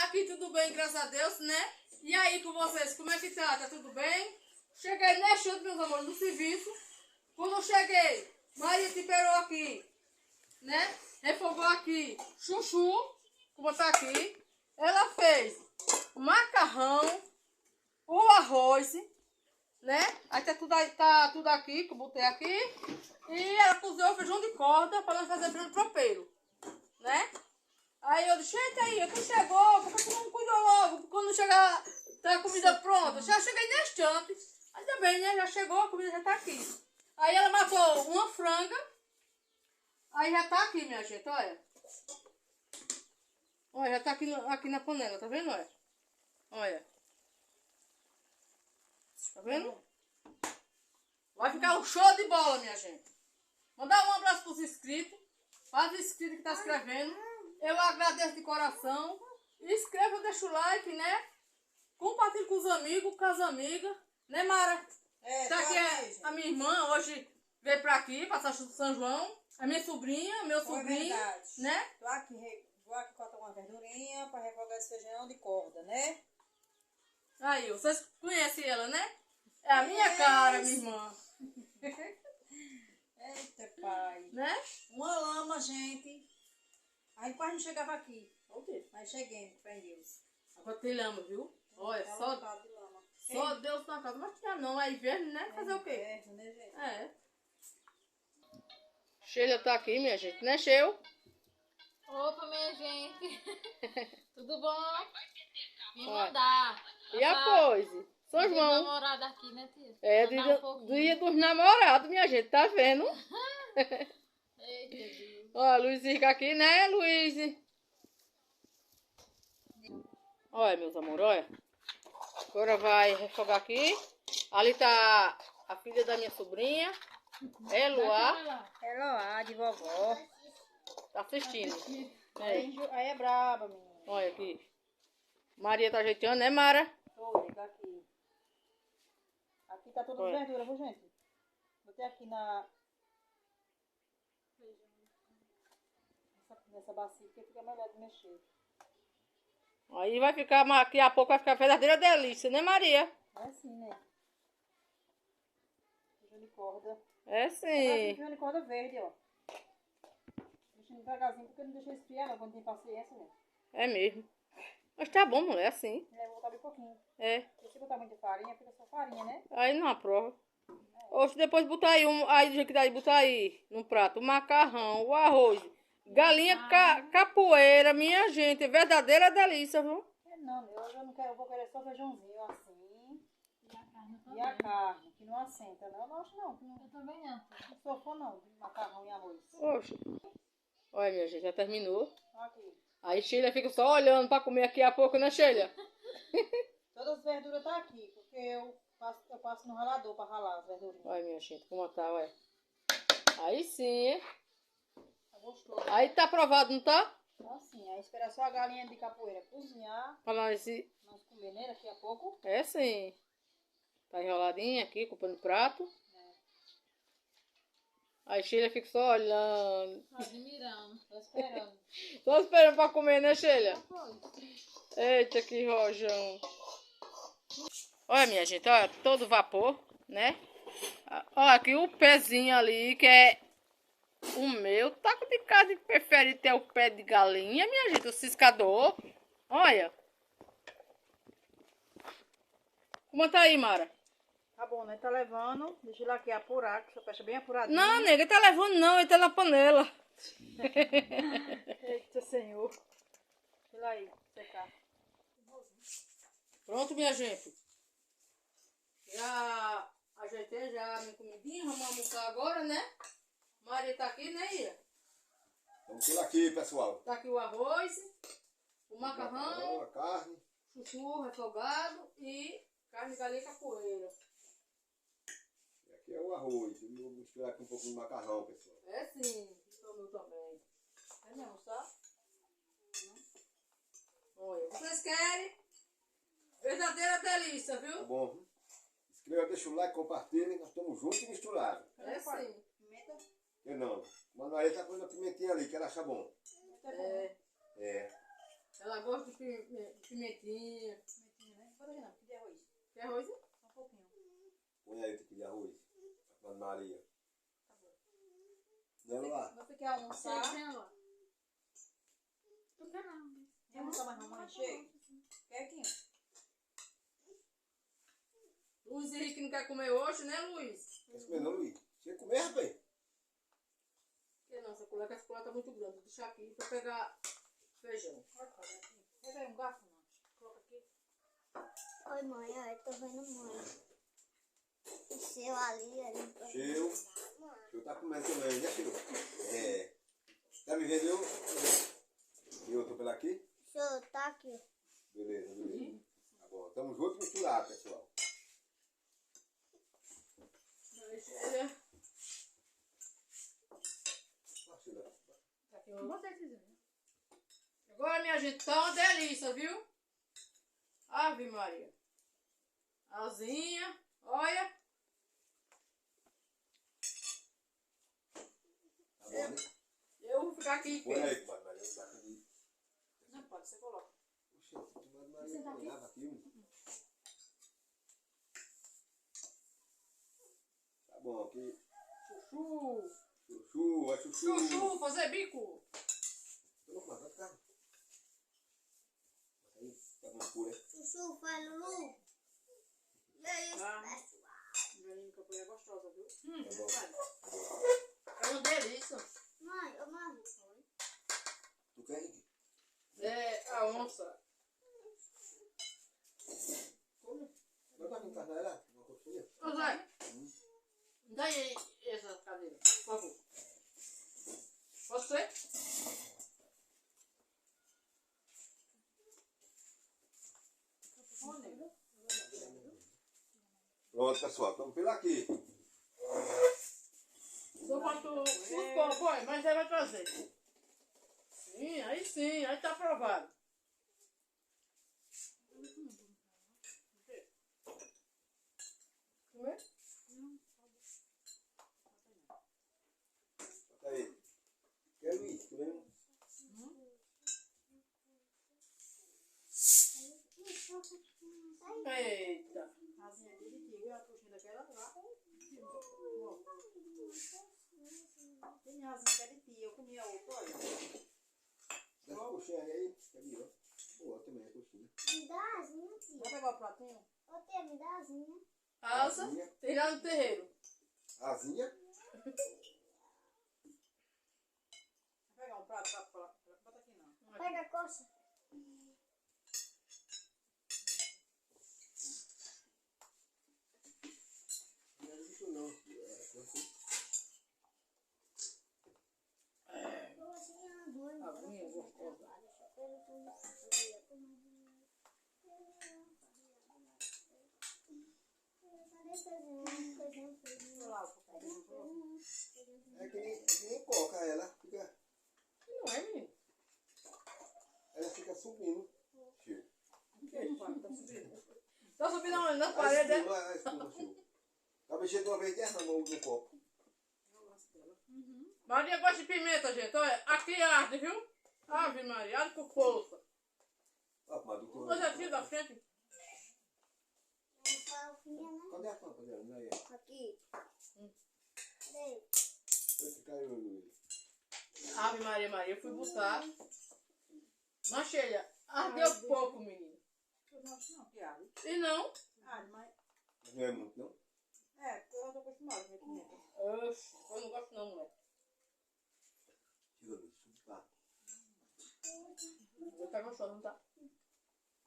aqui tudo bem, graças a Deus, né? E aí com vocês, como é que tá? Tá tudo bem? Cheguei mexendo, meus amores, no serviço. Quando eu cheguei, Maria temperou aqui, né? Refogou aqui chuchu, como tá aqui. Ela fez o macarrão, o arroz, né? Aí tá tudo aqui, que eu botei aqui. E ela cozinhou feijão de corda para nós fazer feijão tropeiro, né? Aí eu disse, eita aí, tu chegou, por que tu não cuidou logo? Quando chegar, tá a comida pronta. Já cheguei neste instante. Ainda bem, né? Já chegou, a comida já tá aqui. Aí ela matou uma franga. Aí já tá aqui, minha gente, olha. Olha, já tá aqui na panela, tá vendo, olha? Olha. Tá vendo? Vai ficar um show de bola, minha gente. Mandar um abraço pros inscritos. Para os inscritos que tá escrevendo. Eu agradeço de coração. Inscreva, deixa o like, né? Compartilhe com os amigos, com as amigas. Né, Mara? Tá aqui a minha irmã, hoje veio pra aqui, passar São João. A minha sobrinha, meu sobrinho. Verdade. Né? Vou aqui cortar uma verdurinha para refogar esse feijão de corda, né? Aí, vocês conhecem ela, né? É a minha cara, minha irmã. Eita, pai. Né? Uma lama, gente. Aí quase não chegava aqui. Ok. Mas cheguei, fé em Deus. Agora tem lama, viu? Olha, Tá só lotado de lama. Deus na casa. Mas já não, é inverno, né? Fazer o quê? Inverno, né, gente? É. Sheila tá aqui, minha gente, né, Sheila? Opa, minha gente. Tudo bom? Me Olha. mandar. E a coisa? São Dia João. namorado aqui, né, tia? É, Mandar um dia dos namorados, minha gente, tá vendo? Eita, Deus. Ó, a Luizinha aqui, né, Luiz? Olha, meus amores, olha. Agora vai refogar aqui. Ali tá a filha da minha sobrinha. É, Luá. É Loá, de vovó. Tá assistindo. É. Aí é braba, menina. Olha aqui. Maria tá ajeitando, né, Mara? Oi, tá aqui. Aqui tá todas as Olha. verduras, viu, gente? Botei aqui nessa bacia, porque fica melhor de mexer. Aí vai ficar, daqui a pouco vai ficar verdadeira delícia, né, Maria? É assim, né? Feijão de corda. É sim. Feijão de corda verde, ó. Deixando devagarzinho, porque não deixa esfriar, não, quando tem paciência, né? É mesmo. Mas tá bom, mulher, assim. É, vou botar bem pouquinho. É. Porque se botar muita farinha, fica só farinha, né? Aí não aprova. Ou se depois botar aí, aí do jeito que dá de botar aí, no prato, o macarrão, o arroz, galinha capoeira, minha gente, verdadeira delícia, viu? É não, hoje eu não quero, eu vou querer só feijãozinho assim. E a carne E também. a carne, que não assenta, não. Eu não acho não. Eu também não. Não sou fã não, de macarrão e arroz. Oxe. Olha, minha gente, já terminou. Aqui. Aí Sheila fica só olhando pra comer aqui a pouco, né, Sheila? Todas as verduras tá aqui, porque eu passo no ralador pra ralar as verdurinhas. Olha, minha gente, como tá, olha. Aí sim, hein? Tá gostoso. Aí tá aprovado, não tá? Então assim, aí esperar só a galinha de capoeira cozinhar, Pra nós comer né, daqui a pouco. É sim. Tá enroladinha aqui, ocupando o prato. Aí Sheila fica só olhando. Admirando. Tô esperando. Só esperando pra comer, né, Sheila? Foi. Eita, que rojão. Olha, minha gente, olha, todo vapor, né? Olha aqui o pezinho ali, que é o meu. Tá de casa que prefere ter o pé de galinha, minha gente, o ciscador. Olha. Como tá aí, Mara? Tá bom, né? Tá levando. Deixa ele aqui apurar, que essa peça é bem apuradinha. Não, nega, ele tá levando não, ele tá na panela. Eita, senhor. Deixa ele aí, secar. Pronto, minha gente. Já ajeitei já minha comidinha, vamos almoçar agora, né? Maria tá aqui, né, Ira? Vamos por aqui, pessoal. Tá aqui o arroz, o macarrão, A carne. chuchu refogado e carne de galinha capoeira. E aqui é o arroz. Eu vou misturar aqui um pouco de macarrão, pessoal. É sim, o meu também. É mesmo, tá? Olha, vocês querem? Verdadeira delícia, Tá viu? bom? Inscreva, deixa o like, compartilhe. Nós estamos juntos e misturados. É sim. Pimenta? Eu não. Manoel tá pôr a pimentinha ali, que ela acha bom. Pimenta é bom. É. É. Ela gosta de pimentinha. Pimentinha, né? Bota aqui não, que de arroz. Quer arroz? Só um pouquinho. Põe aí o tipo de arroz. Pra Maria. Tá bom. Não, lá. Você quer almoçar? Vem lá. Não quero não. Quer almoçar mais não, mãe? Chega. Quer aqui? Luiz Henrique não quer comer hoje, né, Luiz? Quer comer não, Luiz? Você quer comer, rapaz? Porque não, essa colher tá muito grande. Vou deixar aqui pra pegar feijão. Corta aqui. Pega aí um garfo, não. Coloca aqui. Oi, mãe, ó, eu tô vendo mãe. O seu ali. Cheio. Eu tá comendo também, né, filho? É. Tá me vendo eu? E eu tô pela aqui? O seu tá aqui, ó. Beleza, beleza. Tá bom. Tamo junto e misturado, pessoal. Aqui, ó. Bota esses. Agora, minha gente, tá uma delícia, viu? Ave Maria. Asinha, olha. Tá bom, né? Eu vou ficar aqui. Põe aí, Padre Maria. Eu tá aqui. Não pode, você coloca. Oxe, Padre Maria, não olhava aqui. Tá bom, aqui. Chuchu. Chuchu, é chuchu. Chuchu, fazer bico. Eu não comando, vai ficar. Aí, tá bom, pura. Chuchu, vai, Lulu. E aí, Ah. pessoal? Velhinho que eu ponho é gostosa, viu? Tá bom. É uma delícia. Mãe, ô mãe. Tu quer, Henrique? É a onça. Não tá com carne uma coxinha? Ô Zé, dá aí essa cadeira, por favor. Você? Pronto, pessoal, estamos pela aqui. Só quanto os cowboy, mas ele vai trazer. Sim, aí tá aprovado. Comer? Bota aí. Quer, Luiz? Tu vem? Eita. Asinha dele, viu? A coxinha daquela lá. Tem asinha que é de tia. Eu comia outra, olha. Dá uma coxinha aí. Cadê, ó? Boa também a coxinha. Me dá asinha, tia. Vai pegar o pratinho? Ô, tia, me dá asinha. Asa, Asinha. tem lá no terreiro. Asinha. Vai pegar um prato pra bota aqui não. Pega a coxa. Não é isso não. É assim. Coxinha doida. Aguinha gostosa. Olha lá o pouquinho. É que nem coca ela. Fica, Não é, menino? ela fica subindo. Cheio. Tá subindo. Tá subindo aonde? Na parede, é? A espuma, cheio. Tá mexendo uma vez e derrama no copo. Maria gosta de pimenta, gente. Olha, aqui arde, viu? Ave Maria, arde com força. Ó, mas do Hoje aqui da frente. Cadê a tampa dela? Não é ela. Aqui. Cadê? Esse caiu, Luiz. Ave Maria, Maria, eu fui buscar. Machelha, ardeu pouco, menino. Eu não acho não que arde. E não? Arde, mas... Não é muito, não? É, porque eu tô acostumada com pimenta. Oxe, eu não gosto não, mulher. Tira, Luiz. Suba. Eu tá gostoso, não tá?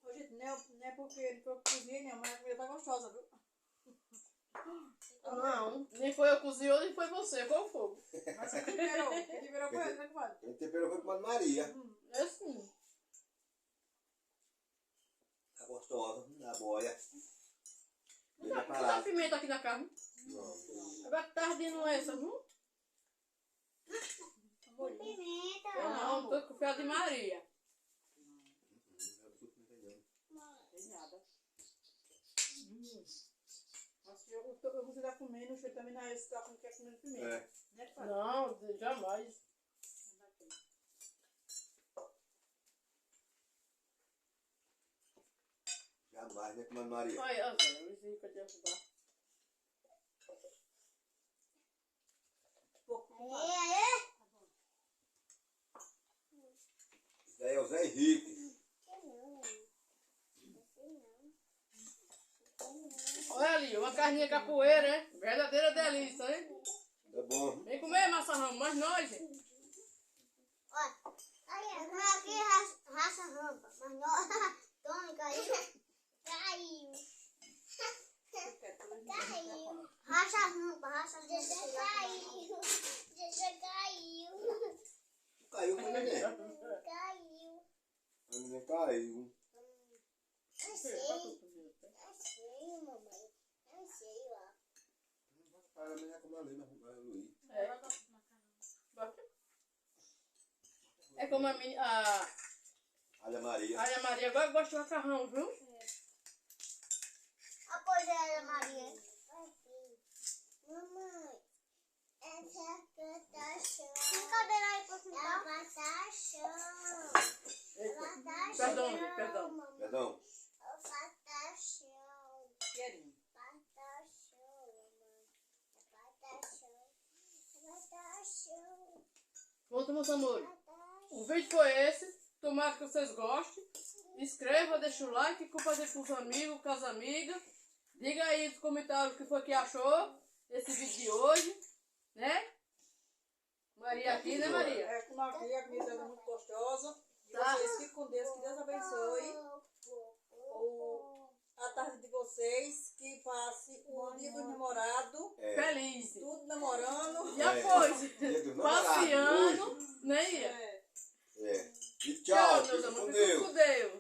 Ô, gente, não é porque ele foi cozinhar, não, mas a comida tá gostosa, viu? Não, nem foi eu cozinhou, nem foi você, foi o fogo. Mas você temperou. Quem temperou foi ele, né, compadre? Quem temperou foi com a Maria. É sim. Tá gostosa. Na boia. Não Bem dá preparado. pimenta aqui na carne. Não. Agora que tá ardendo essa, viu? Pimenta. Eu não, tô com fé de Maria. Tem nada. Mas você tá comendo, você também não é esse que quer comer pimenta. É. Né, compadre? Não, jamais. né, com a Maria? Olha, olha, o vizinho pra derrubar. Aê! Isso daí é o Zé Henrique. Olha ali, uma carninha capoeira, hein? Verdadeira delícia, hein? Tá bom. Vem comer, maçarrão, mas nós, gente. Olha, aqui raça rampa, mas não. Tome, caiu. Caiu. Caiu. Raça rampa, raça rampa. Caiu. Caiu. Caiu com o neném. Caiu. A neném caiu. Achei, mamãe. Achei, ó. A neném é como a Lena, a Luí. É como a Olha Maria. Maria Maria agora gosta de macarrão, viu? Após ela, Maria. Mamãe, essa é a plantação. Brincadeira aí pra ficar. É a plantação. Perdão, perdão. Mamãe. Perdão. É a plantação. Querinho. Plantação, mamãe. É plantação. É plantação. Pronto, meus amores. Plantação. O vídeo foi esse. Tomara que vocês gostem. Inscreva, deixa o like, compartilhe com os amigos, com as amigas. Diga aí nos comentários o que foi que achou desse vídeo de hoje, né? Maria aqui, né, Maria? É, com a comida é muito gostosa. E Tá. vocês fiquem com Deus, que Deus abençoe a tarde de vocês, que passe o dia dos namorados, Feliz. tudo namorando. Já É. foi. Dia dos namorados, Passeando, né, Ia? É. É. E Tchau, tchau, meus fica amores. com Fica Deus. com Deus.